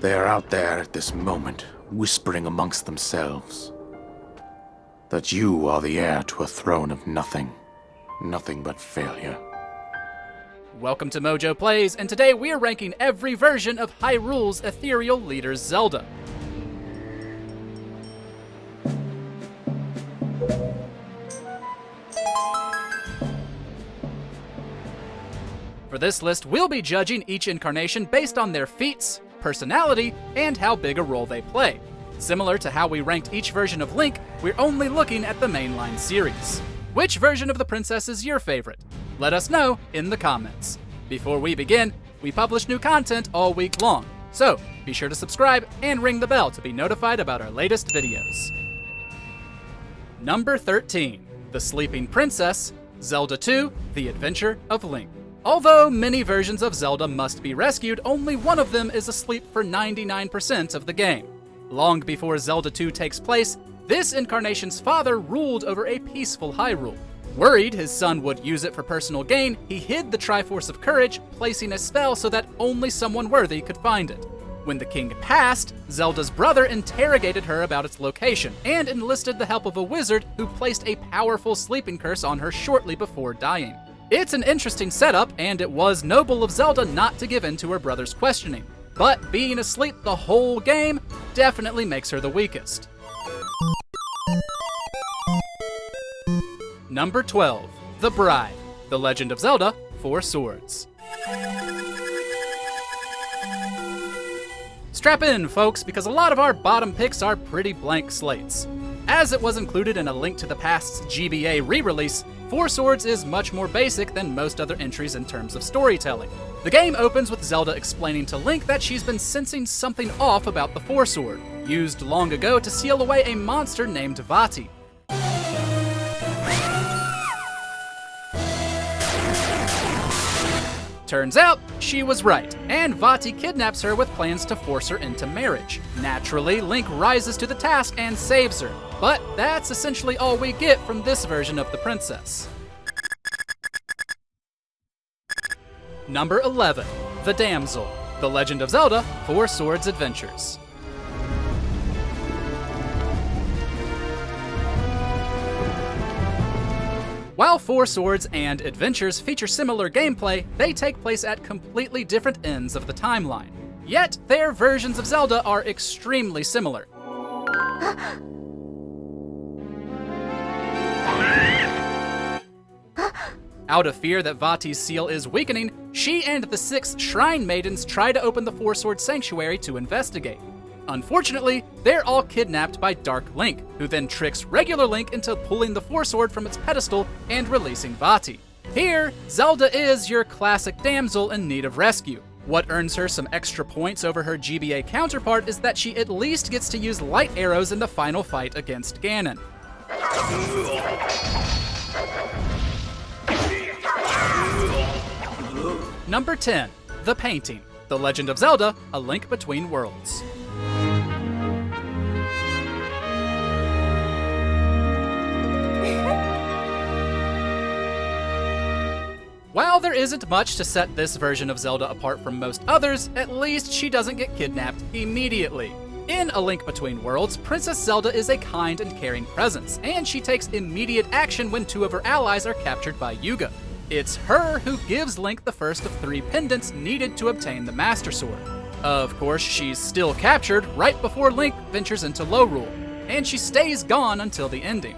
They are out there at this moment, whispering amongst themselves that you are the heir to a throne of nothing. Nothing but failure. Welcome to MojoPlays, and today we are ranking every version of Hyrule's ethereal leader Zelda. For this list, we'll be judging each incarnation based on their feats, personality, and how big a role they play. Similar to how we ranked each version of Link, we're only looking at the mainline series. Which version of the princess is your favorite? Let us know in the comments. Before we begin, we publish new content all week long, so be sure to subscribe and ring the bell to be notified about our latest videos. Number 13, The Sleeping Princess, Zelda 2, The Adventure of Link. Although many versions of Zelda must be rescued, only one of them is asleep for 99% of the game. Long before Zelda 2 takes place, this incarnation's father ruled over a peaceful Hyrule. Worried his son would use it for personal gain, he hid the Triforce of Courage, placing a spell so that only someone worthy could find it. When the king passed, Zelda's brother interrogated her about its location and enlisted the help of a wizard who placed a powerful sleeping curse on her shortly before dying. It's an interesting setup, and it was noble of Zelda not to give in to her brother's questioning, but being asleep the whole game definitely makes her the weakest. Number 12, The Bride, The Legend of Zelda, 4 Swords. Strap in, folks, because a lot of our bottom picks are pretty blank slates. As it was included in A Link to the Past's GBA re-release, 4 Swords is much more basic than most other entries in terms of storytelling. The game opens with Zelda explaining to Link that she's been sensing something off about the 4 Sword, used long ago to seal away a monster named Vati. Turns out, she was right, and Vati kidnaps her with plans to force her into marriage. Naturally, Link rises to the task and saves her, but that's essentially all we get from this version of the princess. Number 11, The Damsel, The Legend of Zelda, 4 Swords Adventures. While 4 Swords and Adventures feature similar gameplay, they take place at completely different ends of the timeline. Yet, their versions of Zelda are extremely similar. Out of fear that Vati's seal is weakening, she and the 6 Shrine Maidens try to open the 4 Sword Sanctuary to investigate. Unfortunately, they're all kidnapped by Dark Link, who then tricks regular Link into pulling the 4 Sword from its pedestal and releasing Vati. Here, Zelda is your classic damsel in need of rescue. What earns her some extra points over her GBA counterpart is that she at least gets to use light arrows in the final fight against Ganon. Number 10, The Painting, The Legend of Zelda, A Link Between Worlds. While there isn't much to set this version of Zelda apart from most others, at least she doesn't get kidnapped immediately. In A Link Between Worlds, Princess Zelda is a kind and caring presence, and she takes immediate action when 2 of her allies are captured by Yuga. It's her who gives Link the first of 3 pendants needed to obtain the Master Sword. Of course, she's still captured right before Link ventures into Lorule, and she stays gone until the ending.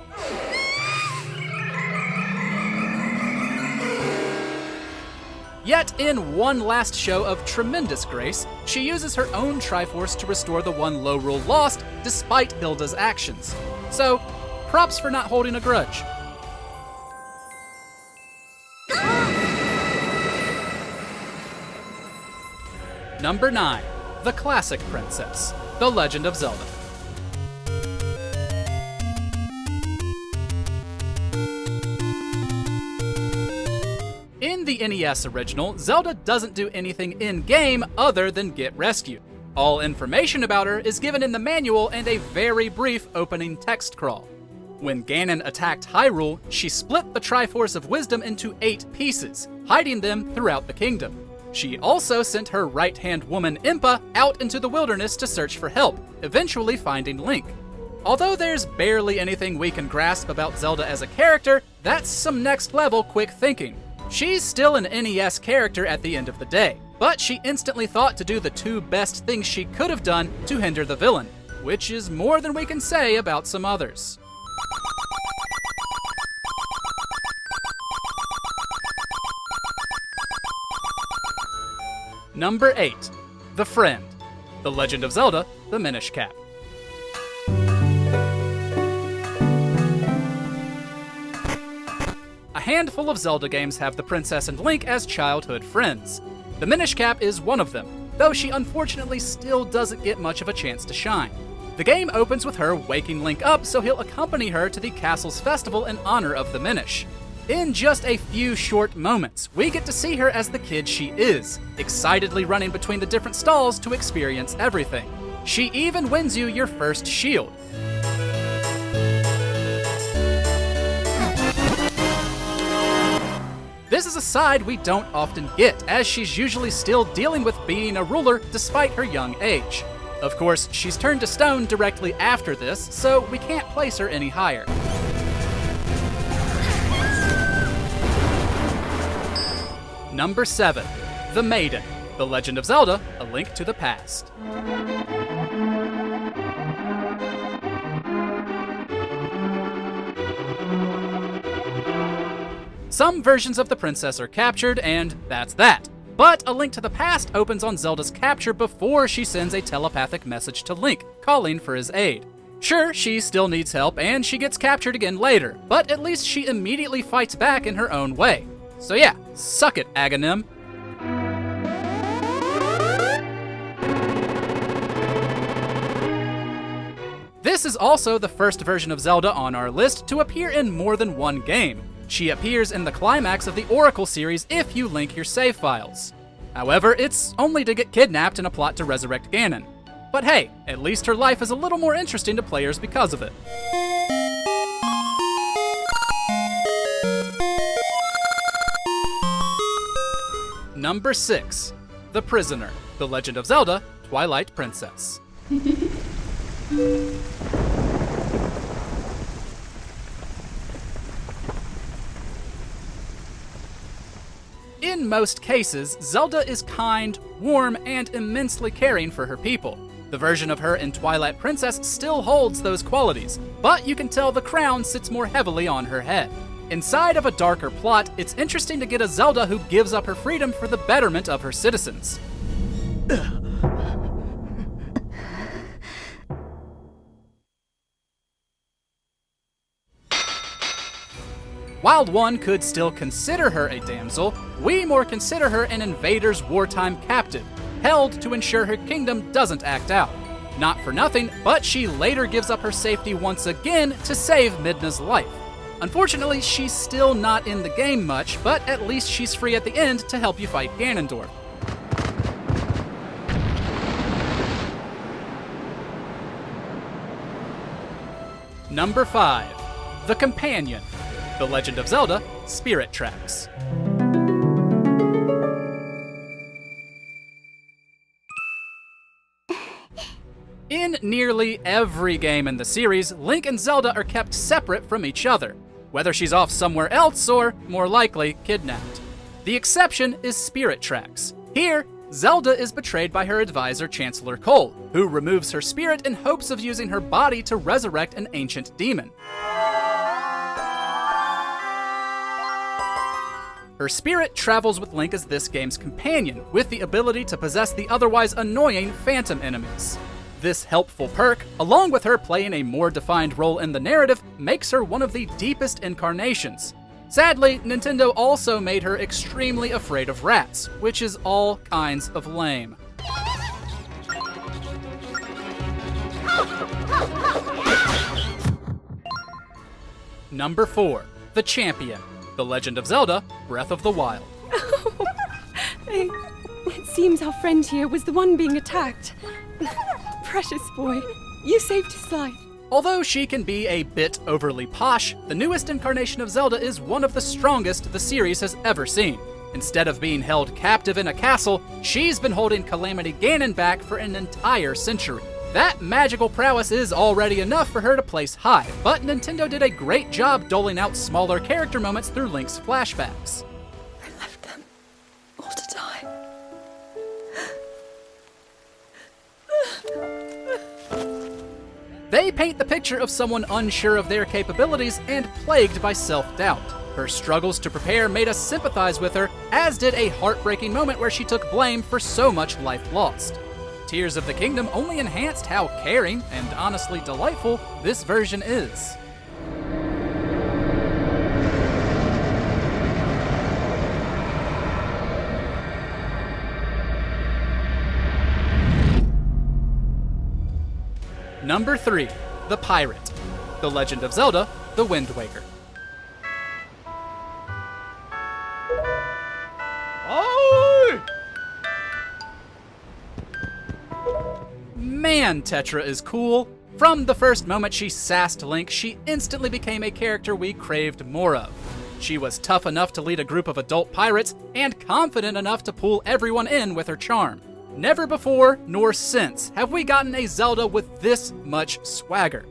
Yet, in one last show of tremendous grace, she uses her own Triforce to restore the one Lorule lost, despite Hilda's actions. So, props for not holding a grudge. Number 9, The Classic Princess, The Legend of Zelda. In the NES original, Zelda doesn't do anything in-game other than get rescued. All information about her is given in the manual and a very brief opening text crawl. When Ganon attacked Hyrule, she split the Triforce of Wisdom into 8 pieces, hiding them throughout the kingdom. She also sent her right-hand woman Impa out into the wilderness to search for help, eventually finding Link. Although there's barely anything we can grasp about Zelda as a character, that's some next-level quick thinking. She's still an NES character at the end of the day, but she instantly thought to do the two best things she could have done to hinder the villain, which is more than we can say about some others. Number 8. The Friend. The Legend of Zelda, the Minish Cap. A handful of Zelda games have the Princess and Link as childhood friends. The Minish Cap is one of them, though she unfortunately still doesn't get much of a chance to shine. The game opens with her waking Link up so he'll accompany her to the castle's festival in honor of the Minish. In just a few short moments, we get to see her as the kid she is, excitedly running between the different stalls to experience everything. She even wins you your first shield. This is a side we don't often get, as she's usually still dealing with being a ruler despite her young age. Of course, she's turned to stone directly after this, so we can't place her any higher. Number 7. The Maiden. The Legend of Zelda, A Link to the Past. Some versions of the princess are captured, and that's that. But A Link to the Past opens on Zelda's capture before she sends a telepathic message to Link, calling for his aid. Sure, she still needs help, and she gets captured again later, but at least she immediately fights back in her own way. So yeah, suck it, Aghanim. This is also the first version of Zelda on our list to appear in more than one game. She appears in the climax of the Oracle series if you link your save files. However, it's only to get kidnapped in a plot to resurrect Ganon. But hey, at least her life is a little more interesting to players because of it. Number 6. The Prisoner. The Legend of Zelda, Twilight Princess. In most cases, Zelda is kind, warm, and immensely caring for her people. The version of her in Twilight Princess still holds those qualities, but you can tell the crown sits more heavily on her head. Inside of a darker plot, it's interesting to get a Zelda who gives up her freedom for the betterment of her citizens. While one could still consider her a damsel, we more consider her an invader's wartime captive, held to ensure her kingdom doesn't act out. Not for nothing, but she later gives up her safety once again to save Midna's life. Unfortunately, she's still not in the game much, but at least she's free at the end to help you fight Ganondorf. Number 5. The Companion. The Legend of Zelda, Spirit Tracks. In nearly every game in the series, Link and Zelda are kept separate from each other, whether she's off somewhere else or, more likely, kidnapped. The exception is Spirit Tracks. Here, Zelda is betrayed by her advisor Chancellor Cole, who removes her spirit in hopes of using her body to resurrect an ancient demon. Her spirit travels with Link as this game's companion, with the ability to possess the otherwise annoying phantom enemies. This helpful perk, along with her playing a more defined role in the narrative, makes her one of the deepest incarnations. Sadly, Nintendo also made her extremely afraid of rats, which is all kinds of lame. Number 4. The Champion. The Legend of Zelda, Breath of the Wild. It seems our friend here was the one being attacked. Precious boy, you saved his life. Although she can be a bit overly posh, the newest incarnation of Zelda is one of the strongest the series has ever seen. Instead of being held captive in a castle, she's been holding Calamity Ganon back for an entire century. That magical prowess is already enough for her to place high, but Nintendo did a great job doling out smaller character moments through Link's flashbacks. I left them all to die. They paint the picture of someone unsure of their capabilities and plagued by self-doubt. Her struggles to prepare made us sympathize with her, as did a heartbreaking moment where she took blame for so much life lost. Tears of the Kingdom only enhanced how caring and honestly delightful this version is. Number 3, The Pirate. The Legend of Zelda, The Wind Waker. Man, Tetra is cool. From the first moment she sassed Link, she instantly became a character we craved more of. She was tough enough to lead a group of adult pirates, and confident enough to pull everyone in with her charm. Never before, nor since, have we gotten a Zelda with this much swagger.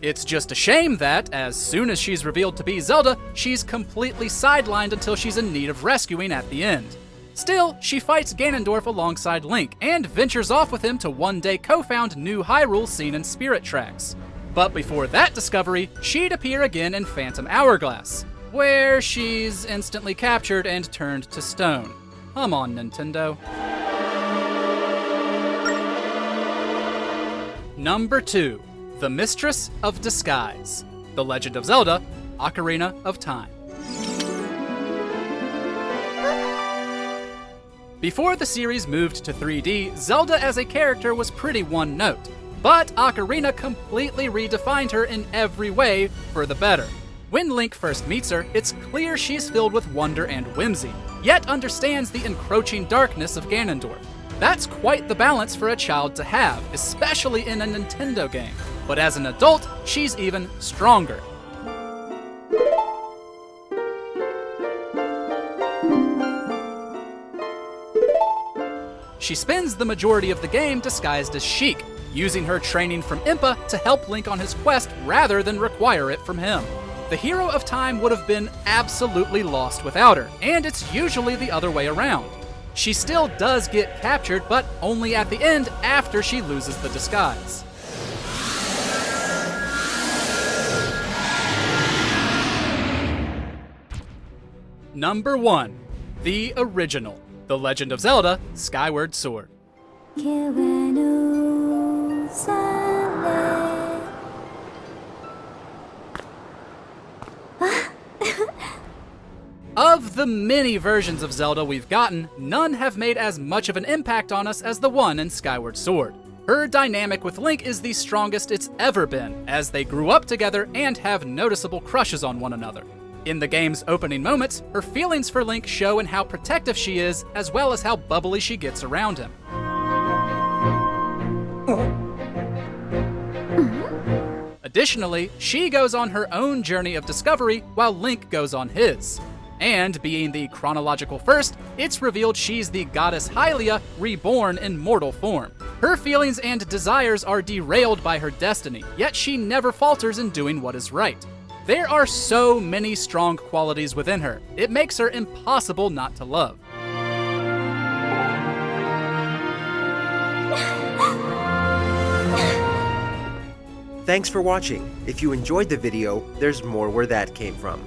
It's just a shame that, as soon as she's revealed to be Zelda, she's completely sidelined until she's in need of rescuing at the end. Still, she fights Ganondorf alongside Link, and ventures off with him to one day co-found New Hyrule seen in Spirit Tracks. But before that discovery, she'd appear again in Phantom Hourglass, where she's instantly captured and turned to stone. Come on, Nintendo. Number 2. The Mistress of Disguise. The Legend of Zelda, Ocarina of Time. Before the series moved to 3D, Zelda as a character was pretty one-note, but Ocarina completely redefined her in every way for the better. When Link first meets her, it's clear she's filled with wonder and whimsy, yet understands the encroaching darkness of Ganondorf. That's quite the balance for a child to have, especially in a Nintendo game. But as an adult, she's even stronger. She spends the majority of the game disguised as Sheik, using her training from Impa to help Link on his quest rather than require it from him. The hero of time would have been absolutely lost without her, and it's usually the other way around. She still does get captured, but only at the end after she loses the disguise. Number 1. The Original. The Legend of Zelda, Skyward Sword. Of the many versions of Zelda we've gotten, none have made as much of an impact on us as the one in Skyward Sword. Her dynamic with Link is the strongest it's ever been, as they grew up together and have noticeable crushes on one another. In the game's opening moments, her feelings for Link show in how protective she is, as well as how bubbly she gets around him. Additionally, she goes on her own journey of discovery while Link goes on his. And being the chronological first, it's revealed she's the goddess Hylia reborn in mortal form. Her feelings and desires are derailed by her destiny, yet she never falters in doing what is right. There are so many strong qualities within her, it makes her impossible not to love. Thanks for watching. If you enjoyed the video, there's more where that came from.